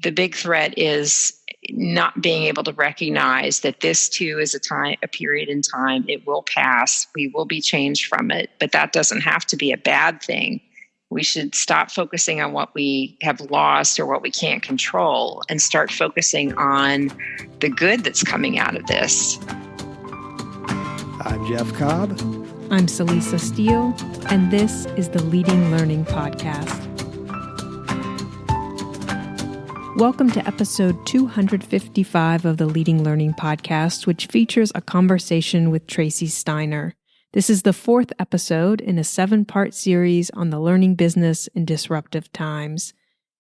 the big threat is not being able to recognize that this too is a period in time. It will pass. We will be changed from it, but that doesn't have to be a bad thing. We should stop focusing on what we have lost or what we can't control and start focusing on the good that's coming out of this. I'm Jeff Cobb. I'm Celisa Steele, and this is the Leading Learning Podcast. Welcome to episode 255 of the Leading Learning Podcast, which features a conversation with Tracey Steiner. This is the fourth episode in a 7-part series on the learning business in disruptive times.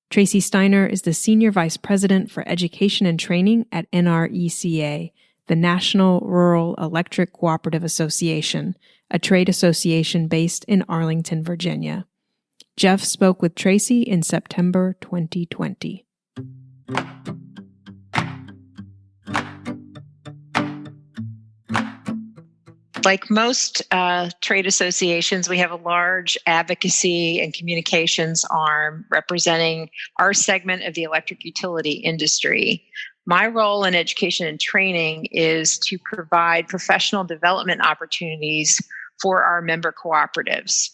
Tracey Steiner is the Senior Vice President for Education and Training at NRECA, the National Rural Electric Cooperative Association, a trade association based in Arlington, Virginia. Jeff spoke with Tracey in September 2020. Like most trade associations, we have a large advocacy and communications arm representing our segment of the electric utility industry. My role in education and training is to provide professional development opportunities for our member cooperatives,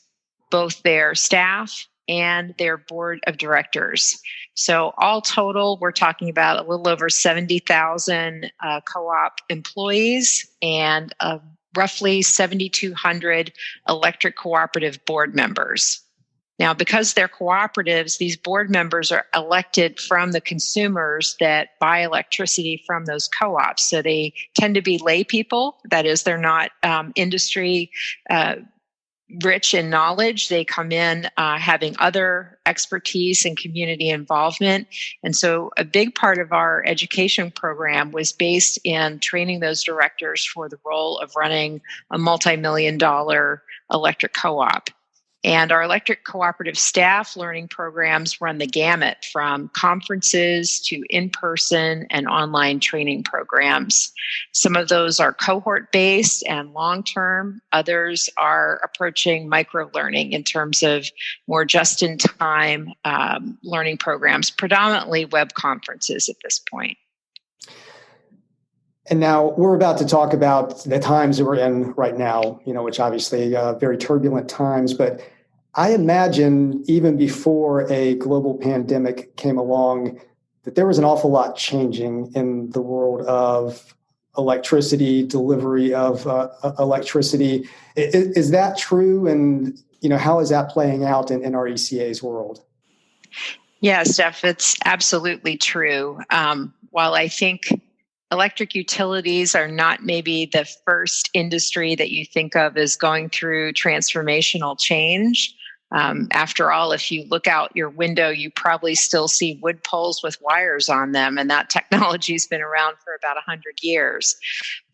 both their staff and their board of directors. So all total, we're talking about a little over 70,000 co-op employees and roughly 7,200 electric cooperative board members. Now, because they're cooperatives, these board members are elected from the consumers that buy electricity from those co-ops. So they tend to be lay people. That is, they're not industry rich in knowledge. They come in having other expertise and community involvement. And so a big part of our education program was based in training those directors for the role of running a multi-million-dollar electric co-op. And our electric cooperative staff learning programs run the gamut from conferences to in-person and online training programs. Some of those are cohort-based and long-term. Others are approaching micro-learning in terms of more just-in-time learning programs, predominantly web conferences at this point. And now we're about to talk about the times that we're in right now, which obviously very turbulent times. But I imagine even before a global pandemic came along, that there was an awful lot changing in the world of electricity, delivery of electricity. Is that true? And, how is that playing out in NRECA's world? Yeah, Steph, it's absolutely true. While I think electric utilities are not maybe the first industry that you think of as going through transformational change. After all, if you look out your window, you probably still see wood poles with wires on them, and that technology's been around for about 100 years.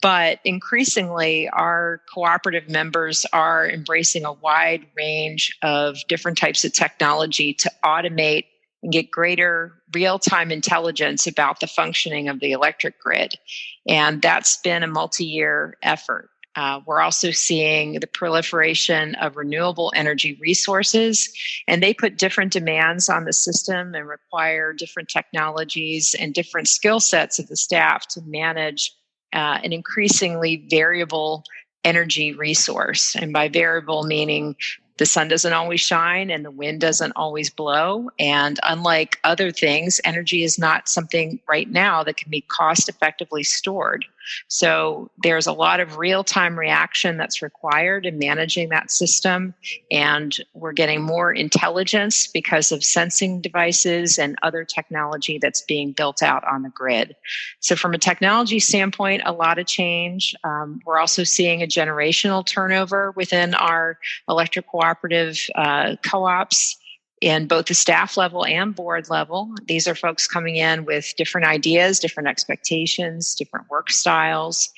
But increasingly, our cooperative members are embracing a wide range of different types of technology to automate and get greater real-time intelligence about the functioning of the electric grid. And that's been a multi-year effort. We're also seeing the proliferation of renewable energy resources, and they put different demands on the system and require different technologies and different skill sets of the staff to manage an increasingly variable energy resource. And by variable, meaning the sun doesn't always shine and the wind doesn't always blow. And unlike other things, energy is not something right now that can be cost effectively stored. So there's a lot of real-time reaction that's required in managing that system. And we're getting more intelligence because of sensing devices and other technology that's being built out on the grid. So from a technology standpoint, a lot of change. We're also seeing a generational turnover within our electric cooperative co-ops in both the staff level and board level. These are folks coming in with different ideas, different expectations, different work styles.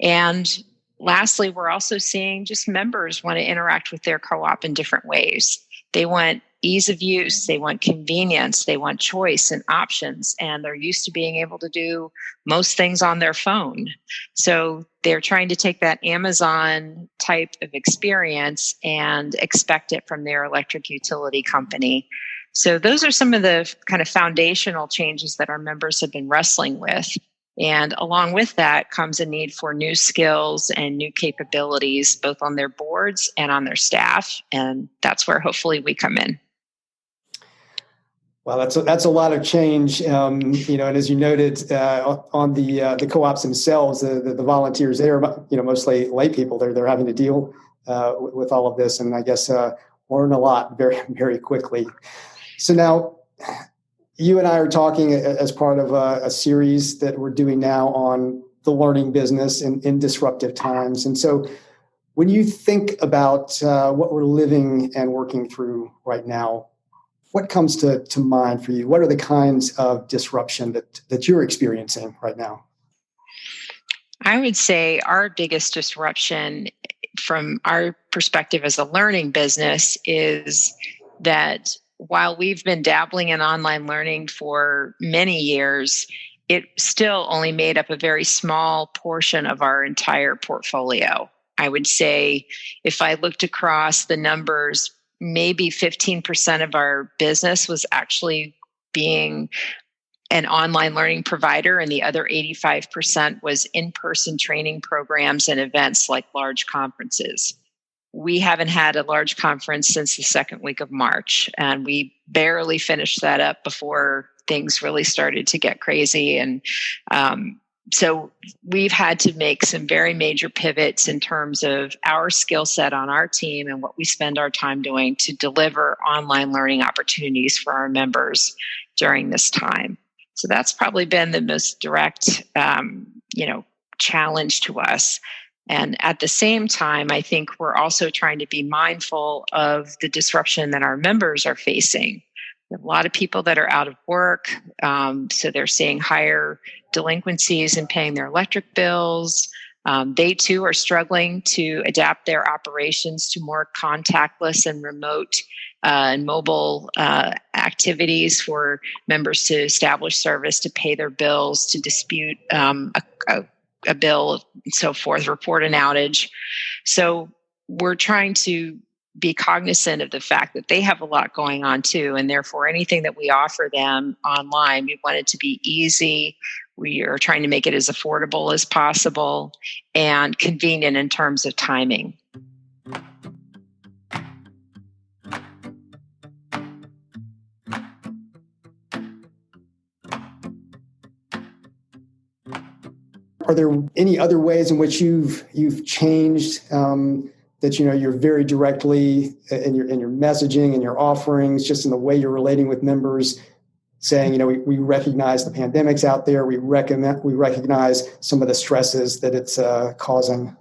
And lastly, we're also seeing just members want to interact with their co-op in different ways. They want ease of use, they want convenience, they want choice and options, and they're used to being able to do most things on their phone. So they're trying to take that Amazon type of experience and expect it from their electric utility company. So those are some of the kind of foundational changes that our members have been wrestling with. And along with that comes a need for new skills and new capabilities, both on their boards and on their staff. And that's where hopefully we come in. Well, that's a lot of change, and as you noted, on the co-ops themselves, the volunteers there, mostly lay people, they're having to deal with all of this, and I guess learn a lot very, very quickly. So now, you and I are talking as part of a series that we're doing now on the learning business in disruptive times, and so when you think about what we're living and working through right now, what comes to mind for you? What are the kinds of disruption that you're experiencing right now? I would say our biggest disruption from our perspective as a learning business is that while we've been dabbling in online learning for many years, it still only made up a very small portion of our entire portfolio. I would say if I looked across the numbers, maybe 15% of our business was actually being an online learning provider, and the other 85% was in-person training programs and events like large conferences. We haven't had a large conference since the second week of March, and we barely finished that up before things really started to get crazy. And so we've had to make some very major pivots in terms of our skill set on our team and what we spend our time doing to deliver online learning opportunities for our members during this time. So that's probably been the most direct, challenge to us. And at the same time, I think we're also trying to be mindful of the disruption that our members are facing. A lot of people that are out of work, so they're seeing higher delinquencies in paying their electric bills. They too are struggling to adapt their operations to more contactless and remote and mobile activities for members to establish service, to pay their bills, to dispute a bill, and so forth, report an outage. So we're trying to be cognizant of the fact that they have a lot going on too, and therefore anything that we offer them online, we want it to be easy. We are trying to make it as affordable as possible and convenient in terms of timing. Are there any other ways in which you've changed that you're very directly in your messaging and your offerings, just in the way you're relating with members, saying we recognize the pandemic's out there, we recognize some of the stresses that it's causing?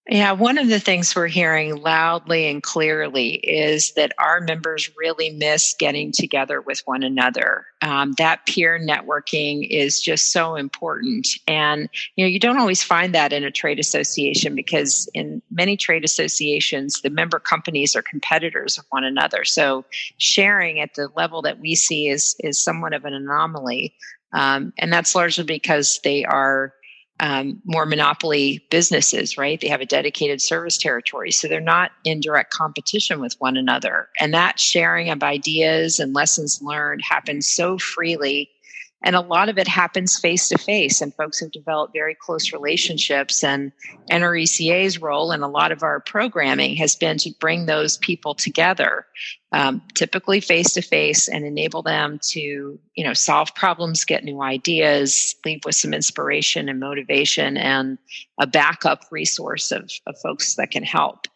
Yeah, one of the things we're hearing loudly and clearly is that our members really miss getting together with one another. That peer networking is just so important. And, you don't always find that in a trade association, because in many trade associations, the member companies are competitors of one another. So sharing at the level that we see is somewhat of an anomaly. And that's largely because they are more monopoly businesses, right? They have a dedicated service territory. So they're not in direct competition with one another. And that sharing of ideas and lessons learned happens so freely. And a lot of it happens face to face, and folks have developed very close relationships. And NRECA's role in a lot of our programming has been to bring those people together, typically face to face, and enable them to, solve problems, get new ideas, leave with some inspiration and motivation, and a backup resource of folks that can help.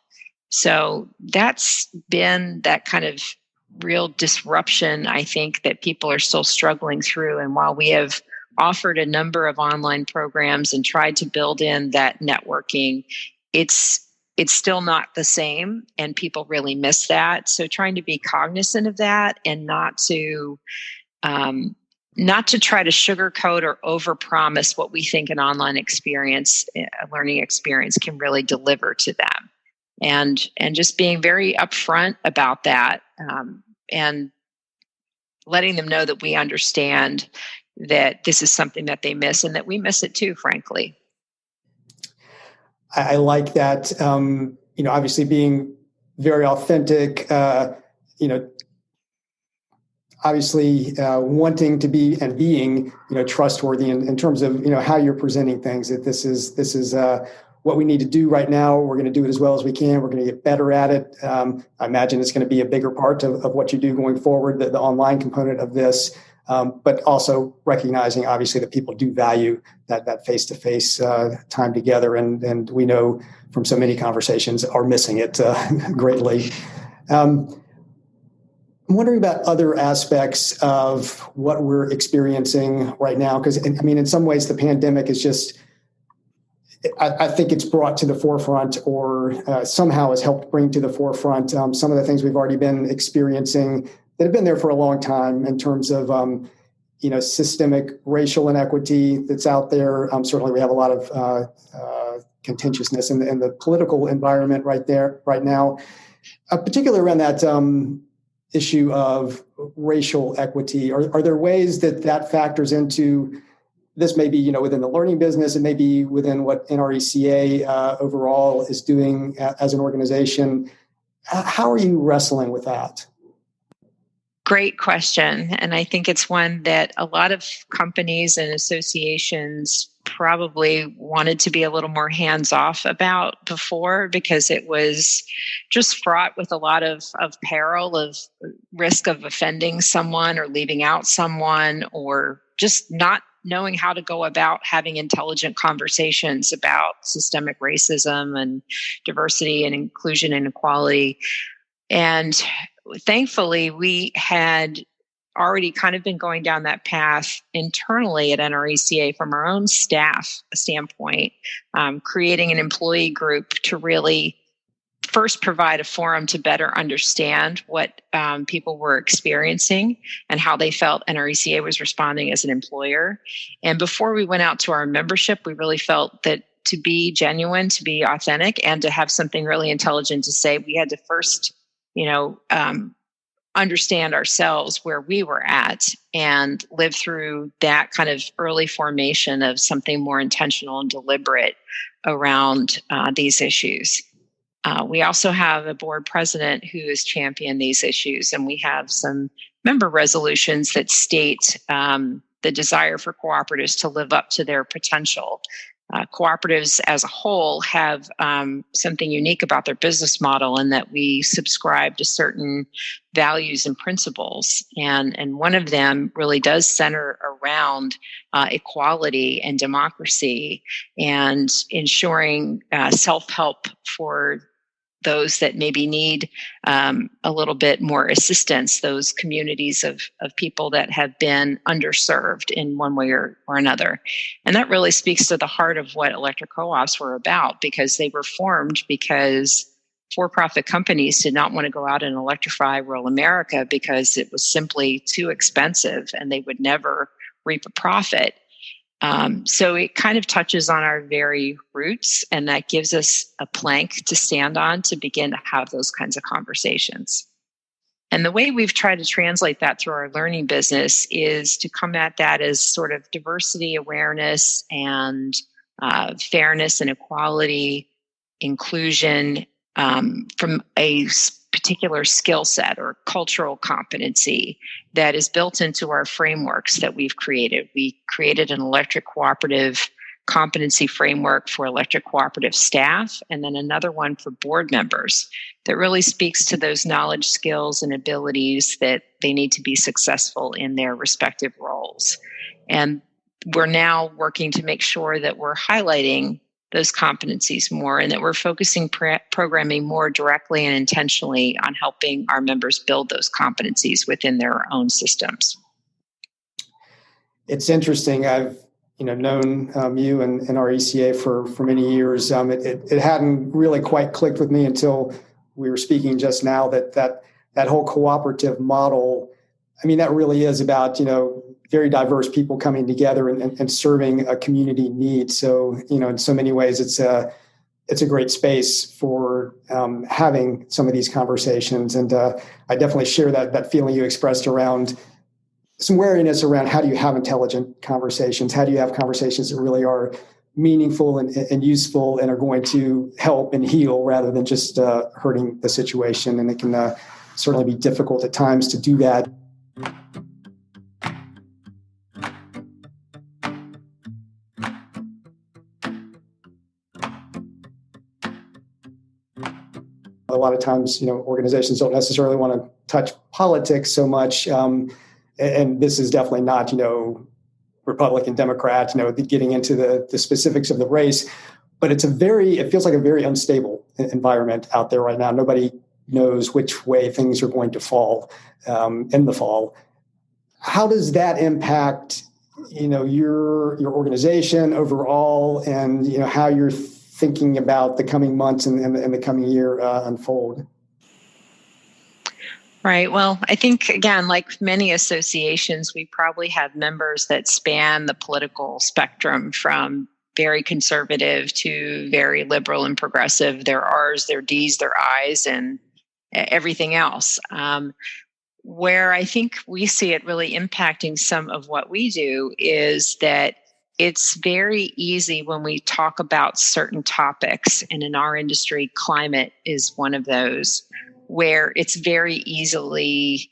So that's been that kind of real disruption, I think, that people are still struggling through. And while we have offered a number of online programs and tried to build in that networking, it's still not the same, and people really miss that. So trying to be cognizant of that, and not to try to sugarcoat or overpromise what we think an online experience, a learning experience, can really deliver to them. And just being very upfront about that, and letting them know that we understand that this is something that they miss, and that we miss it too, frankly. I like that. Obviously being very authentic, obviously wanting to be and being, trustworthy in terms of, how you're presenting things, that this is what we need to do right now. We're going to do it as well as we can. We're going to get better at it. I imagine it's going to be a bigger part of what you do going forward, the online component of this, but also recognizing, obviously, that people do value that face-to-face time together. And we know from so many conversations are missing it greatly. I'm wondering about other aspects of what we're experiencing right now, because, in some ways, the pandemic is just, I think it's brought to the forefront, or somehow has helped bring to the forefront some of the things we've already been experiencing that have been there for a long time in terms of, systemic racial inequity that's out there. Certainly, we have a lot of contentiousness in the political environment right now, particularly around that issue of racial equity. Are there ways that factors into this? Maybe within the learning business, and maybe within what NRECA overall is doing as an organization. How are you wrestling with that? Great question. And I think it's one that a lot of companies and associations probably wanted to be a little more hands-off about before, because it was just fraught with a lot of peril, of risk of offending someone or leaving out someone, or just not knowing how to go about having intelligent conversations about systemic racism and diversity and inclusion and equality. And thankfully, we had already kind of been going down that path internally at NRECA from our own staff standpoint, creating an employee group to really first provide a forum to better understand what people were experiencing and how they felt NRECA was responding as an employer. And before we went out to our membership, we really felt that to be genuine, to be authentic, and to have something really intelligent to say, we had to first understand ourselves where we were at and live through that kind of early formation of something more intentional and deliberate around these issues. We also have a board president who has championed these issues, and we have some member resolutions that state the desire for cooperatives to live up to their potential. Cooperatives as a whole have something unique about their business model, in that we subscribe to certain values and principles. And one of them really does center around equality and democracy, and ensuring self-help for those that maybe need a little bit more assistance, those communities of people that have been underserved in one way or another. And that really speaks to the heart of what electric co-ops were about, because they were formed because for-profit companies did not want to go out and electrify rural America because it was simply too expensive and they would never reap a profit. So it kind of touches on our very roots, and that gives us a plank to stand on to begin to have those kinds of conversations. And the way we've tried to translate that through our learning business is to come at that as sort of diversity awareness and fairness and equality, inclusion from a particular skill set or cultural competency that is built into our frameworks that we've created. We created an electric cooperative competency framework for electric cooperative staff, and then another one for board members that really speaks to those knowledge, skills, and abilities that they need to be successful in their respective roles. And we're now working to make sure that we're highlighting those competencies more, and that we're focusing programming more directly and intentionally on helping our members build those competencies within their own systems. It's interesting. I've known you and NRECA for many years. It hadn't really quite clicked with me until we were speaking just now that whole cooperative model. That really is about very diverse people coming together and serving a community need. So, in so many ways, it's a great space for having some of these conversations. And I definitely share that feeling you expressed around some wariness around how do you have intelligent conversations? How do you have conversations that really are meaningful and useful and are going to help and heal rather than just hurting the situation? And it can certainly be difficult at times to do that. A lot of times, organizations don't necessarily want to touch politics so much. And this is definitely not, Republican, Democrat, getting into the specifics of the race. But it feels like a very unstable environment out there right now. Nobody knows which way things are going to fall in the fall. How does that impact, your organization overall, and how you're thinking about the coming months and the coming year unfold? Right. Well, I think, again, like many associations, we probably have members that span the political spectrum from very conservative to very liberal and progressive. There are R's, there are D's, there are I's, and everything else. Where I think we see it really impacting some of what we do is that it's very easy when we talk about certain topics, and in our industry, climate is one of those, where it's very easily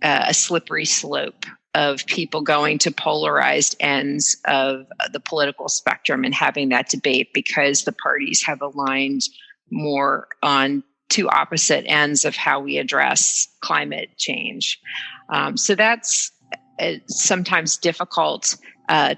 a slippery slope of people going to polarized ends of the political spectrum and having that debate because the parties have aligned more on two opposite ends of how we address climate change. So that's sometimes difficult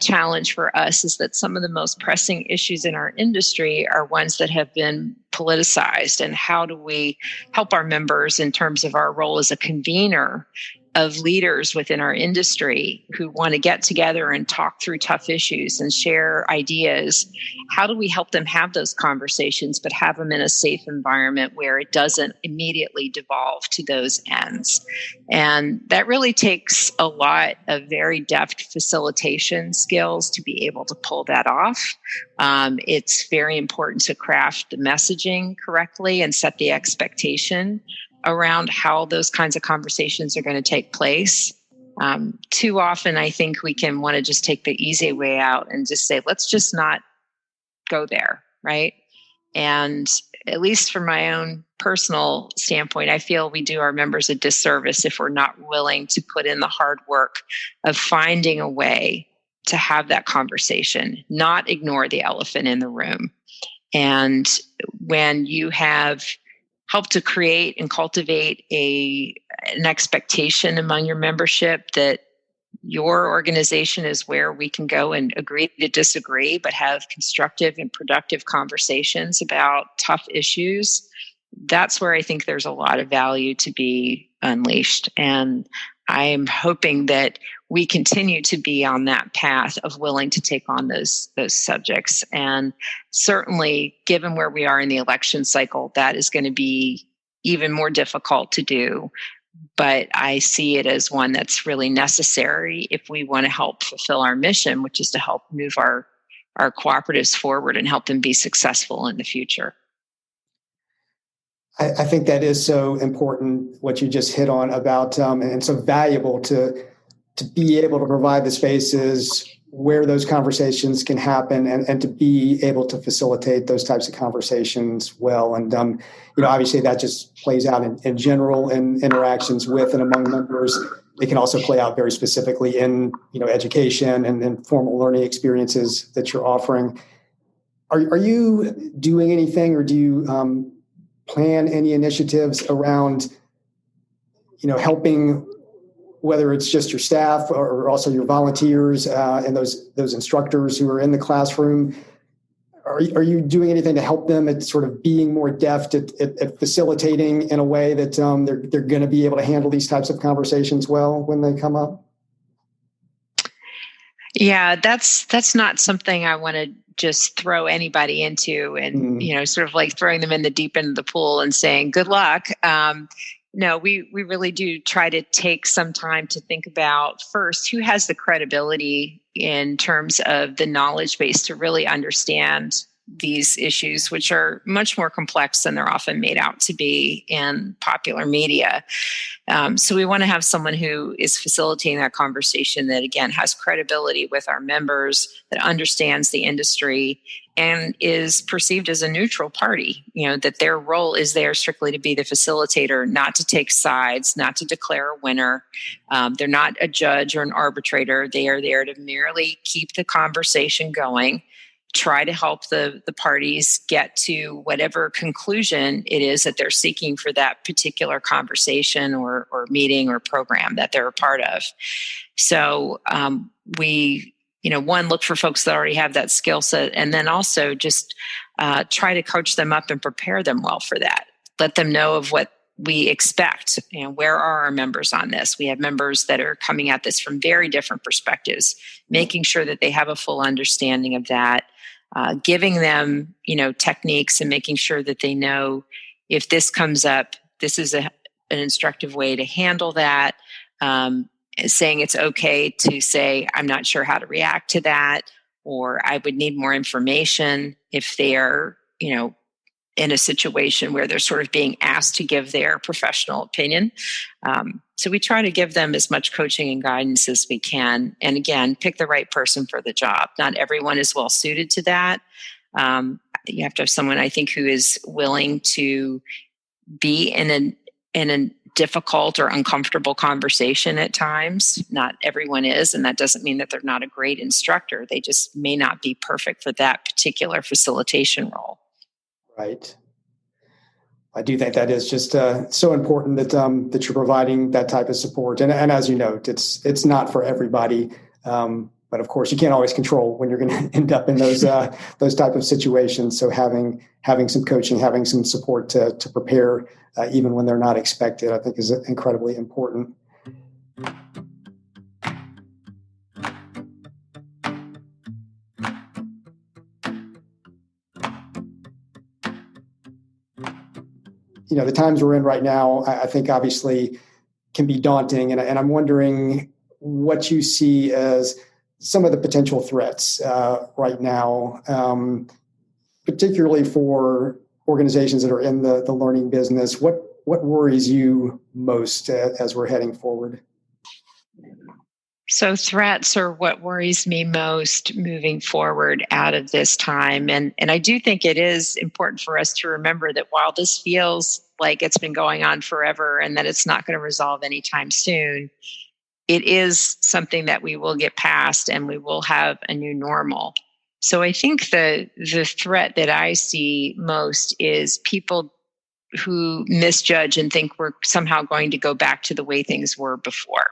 challenge for us, is that some of the most pressing issues in our industry are ones that have been politicized. And how do we help our members in terms of our role as a convener of leaders within our industry who want to get together and talk through tough issues and share ideas? How do we help them have those conversations, but have them in a safe environment where it doesn't immediately devolve to those ends? And that really takes a lot of very deft facilitation skills to be able to pull that off. It's very important to craft the messaging correctly and set the expectation around how those kinds of conversations are going to take place. Too often, I think we can want to just take the easy way out and just say, let's just not go there, right? And at least from my own personal standpoint, I feel we do our members a disservice if we're not willing to put in the hard work of finding a way to have that conversation, not ignore the elephant in the room. And when you have help to create and cultivate an expectation among your membership that your organization is where we can go and agree to disagree, but have constructive and productive conversations about tough issues, that's where I think there's a lot of value to be unleashed. And I'm hoping that we continue to be on that path of willing to take on those subjects. And certainly, given where we are in the election cycle, that is going to be even more difficult to do. But I see it as one that's really necessary if we want to help fulfill our mission, which is to help move our cooperatives forward and help them be successful in the future. I think that is so important, what you just hit on about, and so valuable to be able to provide the spaces where those conversations can happen and to be able to facilitate those types of conversations well. And, obviously that just plays out in general in interactions with and among members. It can also play out very specifically in, education and formal learning experiences that you're offering. Are you doing anything, or do you plan any initiatives around, helping, whether it's just your staff or also your volunteers and those instructors who are in the classroom? Are you doing anything to help them at sort of being more deft at facilitating in a way that they're going to be able to handle these types of conversations well when they come up? Yeah, that's not something I want to just throw anybody into and, sort of like throwing them in the deep end of the pool and saying, good luck. No, we really do try to take some time to think about first, who has the credibility in terms of the knowledge base to really understand these issues, which are much more complex than they're often made out to be in popular media. So we want to have someone who is facilitating that conversation that, again, has credibility with our members, that understands the industry, and is perceived as a neutral party, that their role is there strictly to be the facilitator, not to take sides, not to declare a winner. They're not a judge or an arbitrator. They are there to merely keep the conversation going, try to help the parties get to whatever conclusion it is that they're seeking for that particular conversation or meeting or program that they're a part of. So we one, look for folks that already have that skill set, and then also just try to coach them up and prepare them well for that. Let them know of what we expect. Where are our members on this? We have members that are coming at this from very different perspectives, making sure that they have a full understanding of that, giving them, techniques and making sure that they know if this comes up, this is an instructive way to handle that. Saying it's okay to say, I'm not sure how to react to that, or I would need more information if they are, in a situation where they're sort of being asked to give their professional opinion. So we try to give them as much coaching and guidance as we can. And again, pick the right person for the job. Not everyone is well suited to that. You have to have someone, I think, who is willing to be in a difficult or uncomfortable conversation at times. Not everyone is, and that doesn't mean that they're not a great instructor. They just may not be perfect for that particular facilitation role. Right. I do think that is just so important that you're providing that type of support. And as you note, it's not for everybody. But of course, you can't always control when you're going to end up in those type of situations. So having some coaching, having some support to prepare, even when they're not expected, I think is incredibly important. The times we're in right now, I think obviously can be daunting. And I'm wondering what you see as some of the potential threats right now, particularly for organizations that are in the learning business. What worries you most as we're heading forward? So threats are what worries me most moving forward out of this time. And I do think it is important for us to remember that while this feels like it's been going on forever and that it's not going to resolve anytime soon, it is something that we will get past and we will have a new normal. So I think the threat that I see most is people who misjudge and think we're somehow going to go back to the way things were before.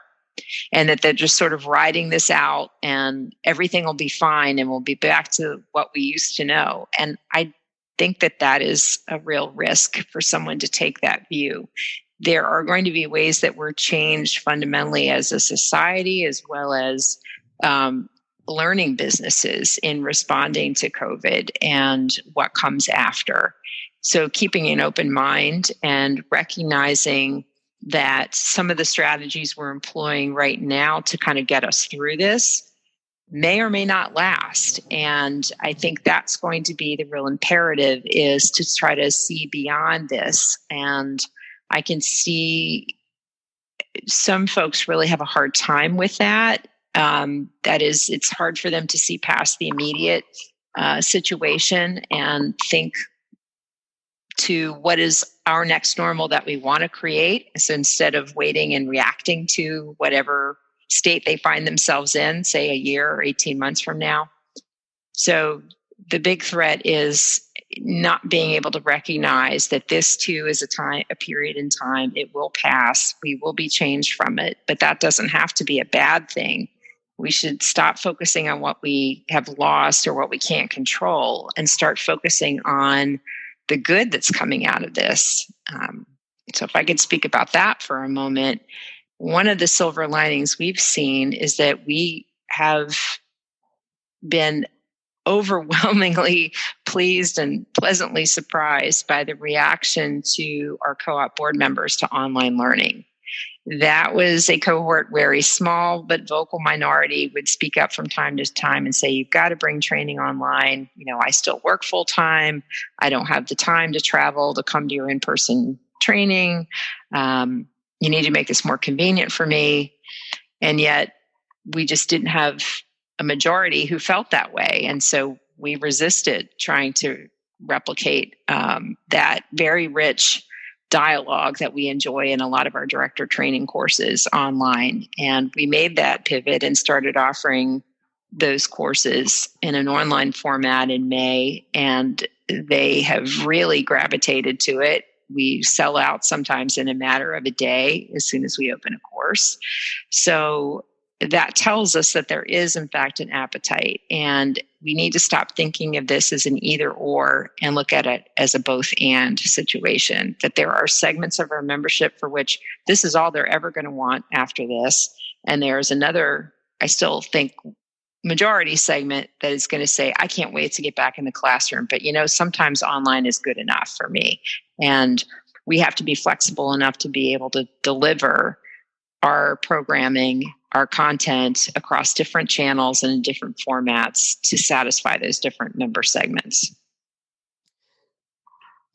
And that they're just sort of riding this out and everything will be fine and we'll be back to what we used to know. And I think that is a real risk for someone to take that view. There are going to be ways that we're changed fundamentally as a society, as well as learning businesses in responding to COVID and what comes after. So keeping an open mind and recognizing that some of the strategies we're employing right now to kind of get us through this may or may not last. And I think that's going to be the real imperative, is to try to see beyond this. And I can see some folks really have a hard time with that. That is, it's hard for them to see past the immediate situation and think to what is our next normal that we want to create. So instead of waiting and reacting to whatever state they find themselves in, say a year or 18 months from now. So the big threat is not being able to recognize that this too is a period in time. It will pass. We will be changed from it, but that doesn't have to be a bad thing. We should stop focusing on what we have lost or what we can't control and start focusing on the good that's coming out of this. So if I could speak about that for a moment, one of the silver linings we've seen is that we have been overwhelmingly pleased and pleasantly surprised by the reaction to our co-op board members to online learning. That was a cohort where a small but vocal minority would speak up from time to time and say, you've got to bring training online. I still work full time. I don't have the time to travel to come to your in-person training. You need to make this more convenient for me. And yet we just didn't have a majority who felt that way. And so we resisted trying to replicate that very rich dialogue that we enjoy in a lot of our director training courses online. And we made that pivot and started offering those courses in an online format in May, and they have really gravitated to it. We sell out sometimes in a matter of a day as soon as we open a course. So that tells us that there is, in fact, an appetite, and we need to stop thinking of this as an either or and look at it as a both and situation, that there are segments of our membership for which this is all they're ever going to want after this. And there's another, I still think, majority segment that is going to say, I can't wait to get back in the classroom, but sometimes online is good enough for me. And we have to be flexible enough to be able to deliver our programming, our content across different channels and in different formats to satisfy those different member segments.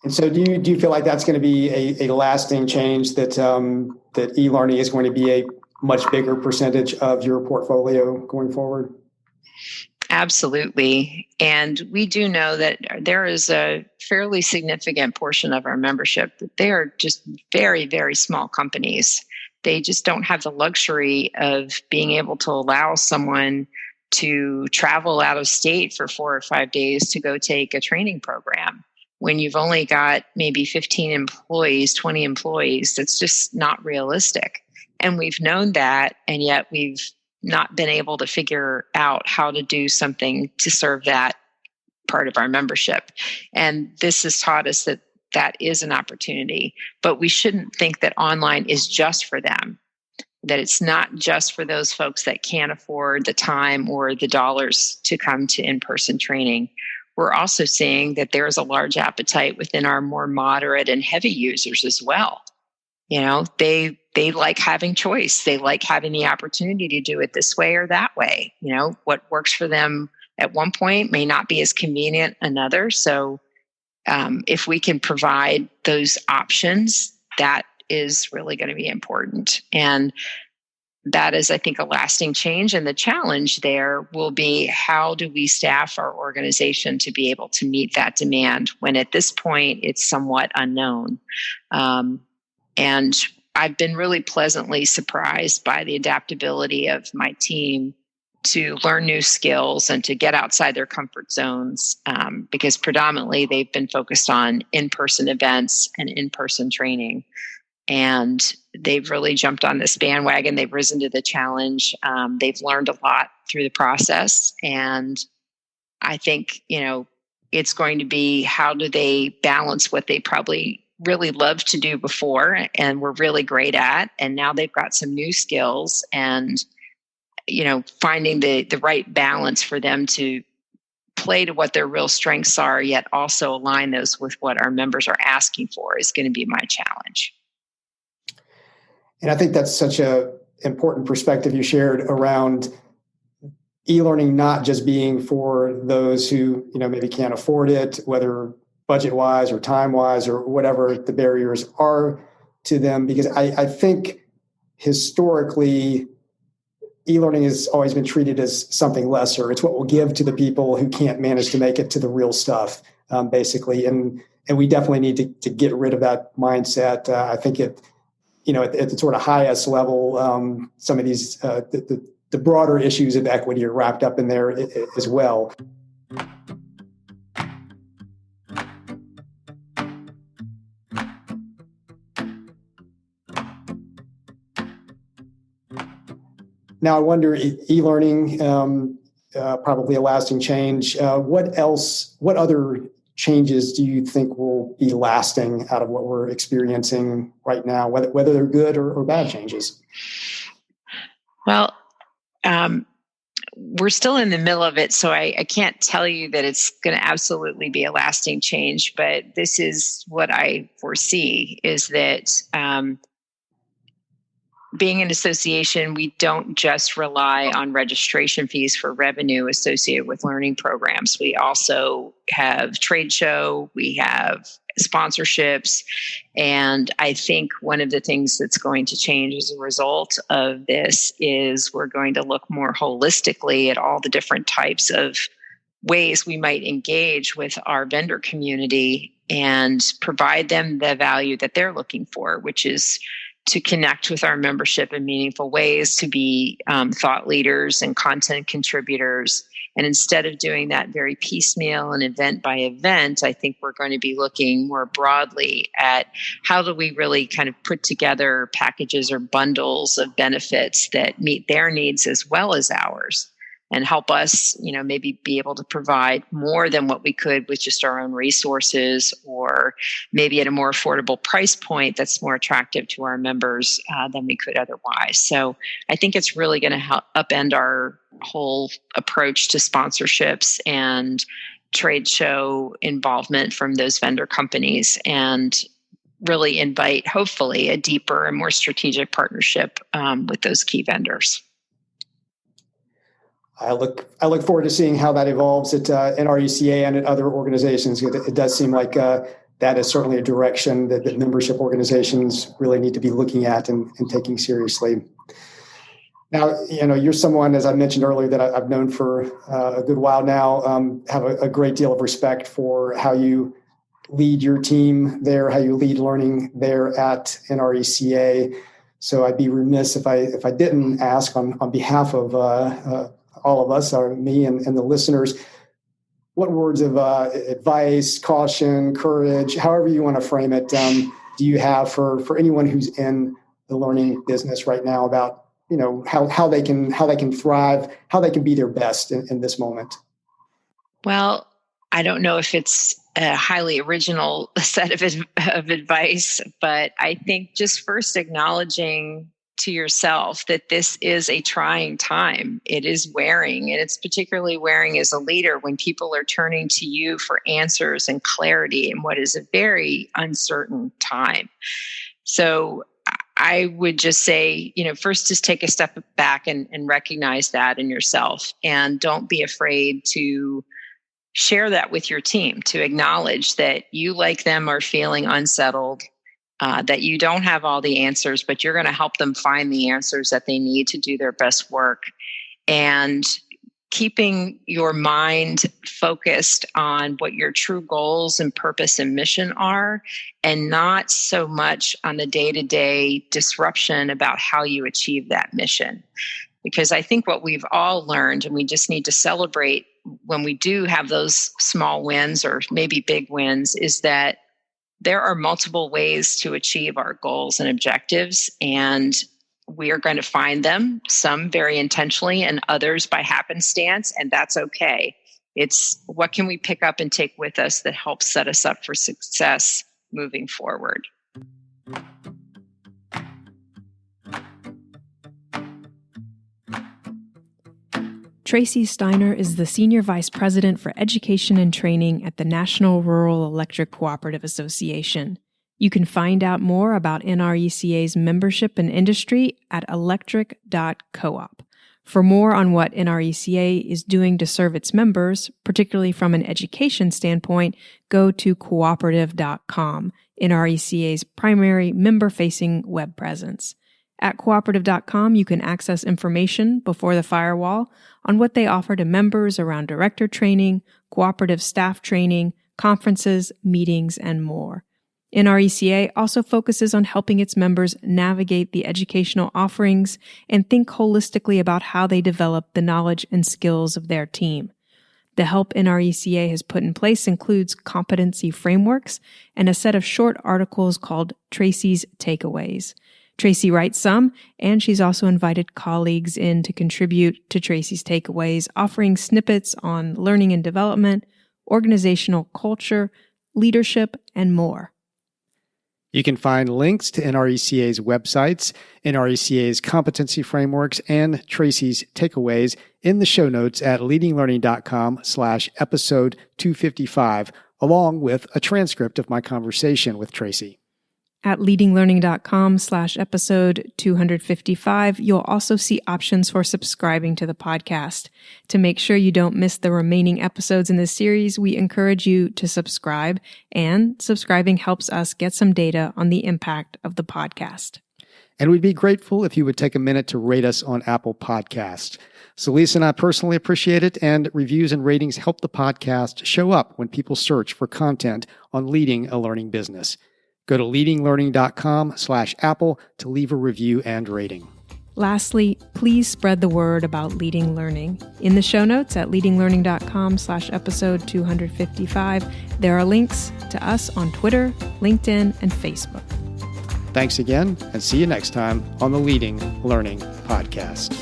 And so do you feel like that's going to be a lasting change, that that e-learning is going to be a much bigger percentage of your portfolio going forward? Absolutely. And we do know that there is a fairly significant portion of our membership that they are just very, very small companies. They just don't have the luxury of being able to allow someone to travel out of state for 4 or 5 days to go take a training program. When you've only got maybe 15 employees, 20 employees, that's just not realistic. And we've known that, and yet we've not been able to figure out how to do something to serve that part of our membership. And this has taught us that that is an opportunity, but we shouldn't think that online is just for them, that it's not just for those folks that can't afford the time or the dollars to come to in-person training. We're also seeing that there's a large appetite within our more moderate and heavy users as well. They like having choice. They like having the opportunity to do it this way or that way. What works for them at one point may not be as convenient another. So if we can provide those options, that is really going to be important. And that is, I think, a lasting change. And the challenge there will be, how do we staff our organization to be able to meet that demand when at this point it's somewhat unknown? And I've been really pleasantly surprised by the adaptability of my team to learn new skills and to get outside their comfort zones, because predominantly they've been focused on in-person events and in-person training. And they've really jumped on this bandwagon. They've risen to the challenge. They've learned a lot through the process. And I think, it's going to be, how do they balance what they probably really loved to do before and were really great at, and now they've got some new skills, and finding the right balance for them to play to what their real strengths are, yet also align those with what our members are asking for, is going to be my challenge. And I think that's such a important perspective you shared around e-learning not just being for those who maybe can't afford it, whether budget-wise or time-wise or whatever the barriers are to them, because I think historically e-learning has always been treated as something lesser. It's what we'll give to the people who can't manage to make it to the real stuff, basically. And we definitely need to get rid of that mindset. I think at the sort of highest level, some of these, the broader issues of equity are wrapped up in there as well. Now, I wonder, e-learning, probably a lasting change. What other changes do you think will be lasting out of what we're experiencing right now, whether they're good or bad changes? Well, we're still in the middle of it, so I can't tell you that it's going to absolutely be a lasting change, but this is what I foresee, is that being an association, we don't just rely on registration fees for revenue associated with learning programs. We also have trade show, we have sponsorships. And I think one of the things that's going to change as a result of this is we're going to look more holistically at all the different types of ways we might engage with our vendor community and provide them the value that they're looking for, which is to connect with our membership in meaningful ways, to be thought leaders and content contributors. And instead of doing that very piecemeal and event by event, I think we're going to be looking more broadly at how do we really kind of put together packages or bundles of benefits that meet their needs as well as ours, and help us, maybe be able to provide more than what we could with just our own resources, or maybe at a more affordable price point that's more attractive to our members than we could otherwise. So I think it's really going to help upend our whole approach to sponsorships and trade show involvement from those vendor companies, and really invite, hopefully, a deeper and more strategic partnership with those key vendors. I look forward to seeing how that evolves at NRECA and at other organizations. It does seem like that is certainly a direction that membership organizations really need to be looking at and taking seriously. Now, you're someone, as I mentioned earlier, that I've known for a good while now, have a great deal of respect for how you lead your team there, how you lead learning there at NRECA. So I'd be remiss if I didn't ask on behalf of all of us, or me and the listeners, what words of advice, caution, courage, however you want to frame it, do you have for anyone who's in the learning business right now about how they can thrive, how they can be their best in this moment? Well, I don't know if it's a highly original set of advice, but I think just first acknowledging to yourself that this is a trying time. It is wearing, and it's particularly wearing as a leader when people are turning to you for answers and clarity in what is a very uncertain time. So I would just say, first just take a step back and recognize that in yourself, and don't be afraid to share that with your team, to acknowledge that you, like them, are feeling unsettled, that you don't have all the answers, but you're going to help them find the answers that they need to do their best work. And keeping your mind focused on what your true goals and purpose and mission are, and not so much on the day-to-day disruption about how you achieve that mission. Because I think what we've all learned, and we just need to celebrate when we do have those small wins or maybe big wins, is that there are multiple ways to achieve our goals and objectives, and we are going to find them, some very intentionally and others by happenstance, and that's okay. It's what can we pick up and take with us that helps set us up for success moving forward. Tracey Steiner is the Senior Vice President for Education and Training at the National Rural Electric Cooperative Association. You can find out more about NRECA's membership and industry at electric.coop. For more on what NRECA is doing to serve its members, particularly from an education standpoint, go to cooperative.com, NRECA's primary member-facing web presence. At cooperative.com, you can access information before the firewall on what they offer to members around director training, cooperative staff training, conferences, meetings, and more. NRECA also focuses on helping its members navigate the educational offerings and think holistically about how they develop the knowledge and skills of their team. The help NRECA has put in place includes competency frameworks and a set of short articles called Tracey's Takeaways. Tracey writes some, and she's also invited colleagues in to contribute to Tracey's Takeaways, offering snippets on learning and development, organizational culture, leadership, and more. You can find links to NRECA's websites, NRECA's competency frameworks, and Tracey's Takeaways in the show notes at leadinglearning.com/episode 255, along with a transcript of my conversation with Tracey. At leadinglearning.com/episode 255, you'll also see options for subscribing to the podcast. To make sure you don't miss the remaining episodes in this series, we encourage you to subscribe, and subscribing helps us get some data on the impact of the podcast. And we'd be grateful if you would take a minute to rate us on Apple Podcasts. So Lisa and I personally appreciate it, and reviews and ratings help the podcast show up when people search for content on leading a learning business. Go to leadinglearning.com/Apple to leave a review and rating. Lastly, please spread the word about Leading Learning. In the show notes at leadinglearning.com/episode 255, there are links to us on Twitter, LinkedIn, and Facebook. Thanks again, and see you next time on the Leading Learning Podcast.